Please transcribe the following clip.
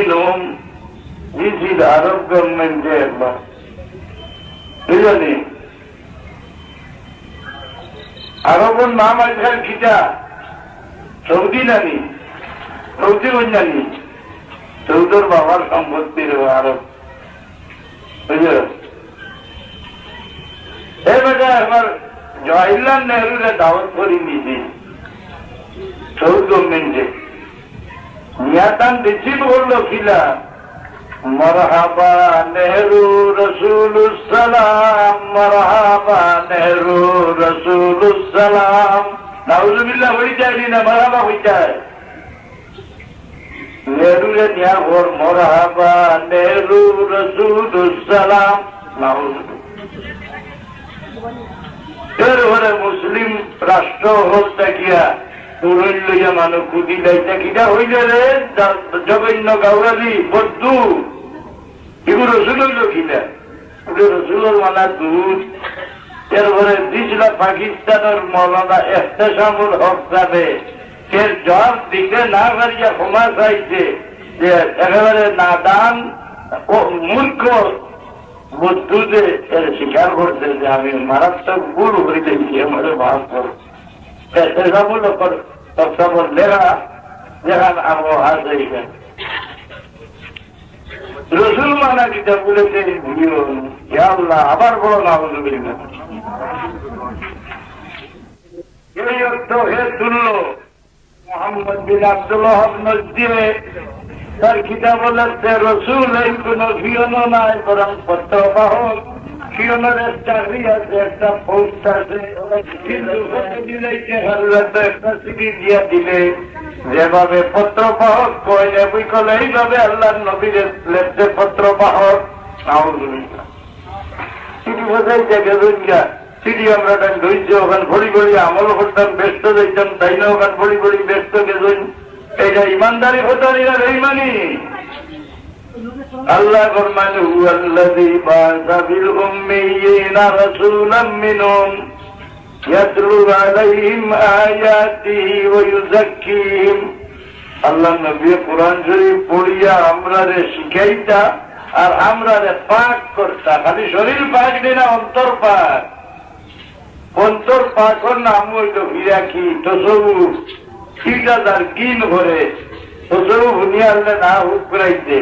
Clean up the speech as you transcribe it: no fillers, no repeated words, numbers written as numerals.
minhum, this is Arab government there, বুঝলি? আরবের নাম আজকাল খিটা সৌদি নানি, সৌদি জানি, সৌদর বাবার সম্পত্তির আরব, বুঝল? এই বেটা আমার জওয়াহরলাল নেহরুরে দাওয়াত করে নিয়েছি সৌদ গভর্নমেন্টে, নিয়াতান রিসিভ করলো খিলা, মরহাবা নেহরু রসুলুসালাম, মরহাবা নেহরু রসুলুসালাম, নাউজুবিল্লাহ হয়ে যায় না, মরহাবা হয়ে যায়। নেহরুরে নিয়া ওর মরহাবা নেহরু রসুলুসালাম, নাউজুবিল্লাহ। মুসলিম রাষ্ট্র হোক দেখিয়া পুরন লইয়া মানুষ কুদি লাইতে কিটা হইলে রে জগন্য গাউরালি বদ্ধু এগুলো রসুল হইল কিনা, রসুলের মানা দুধ। এরপরে দিছিল পাকিস্তানের মৌলানা এহতেশামুল হক সাহেবে এর জব দিতে না পারিয়া ক্ষমা চাইছে যে একেবারে নাদান ও মূর্খ বুদ্ধুতে এর স্বীকার করছে যে আমি মারাত্মক ভুল করে দেখি, আমাদের ভাব করো এহতেশামুল হক সবসময় লেখা যেখান আবহাওয়া যাইবেন রসুল মানা কিতা বলেছে ভুলিও আল্লাহ আবার বড় নাউজুবিল্লাহ। এই অর্থ হে তুল্য মোহাম্মদ বিন আব্দুল্লাহ নজদিয়ে তার কিতাব বলেছে রসুল এই কোন ফিয়নো নাই, বরং পত্রবাহক। ফিয়নের চাকরি আছে, একটা পোস্ট আছে, কিন্তু একটা সিটি দিয়া দিলে যেভাবে পত্রবাহক কয় বই কলে এইভাবে আল্লাহ নবীর লেখছে পত্রবাহক। চিঠি বোঝাইছে গেজা চিঠি আমরা ধৈর্য ওখান ভরি ভরি আমল করতাম, ব্যস্ত যাইতাম, তাই না ওখান ভরি ভরি ব্যস্ত গেছেন। এইটা ইমানদারি হতারি আর ইমানি আল্লাহ ফরমান হুয়াল্লাযী বা'আসা ফিল উম্মিয়্যিনা রাসূলাম মিনহুম ইয়াতলু আলাইহিম আয়াতিহি ওয়া ইউযাক্কিহিম। আল্লাহ নবী কোরআন শরীফ পড়িয়া আমরারে শিখাইতা আর আমরারে পাক করতা। খালি শরীর পাক না, অন্তর পাক। অন্তর পাকর নাম হইল ফিরাকি তসউফ। ঠিক আছে, আর কিন করে তসউফ নিয়ে আল্লাহ না হুক করাইতে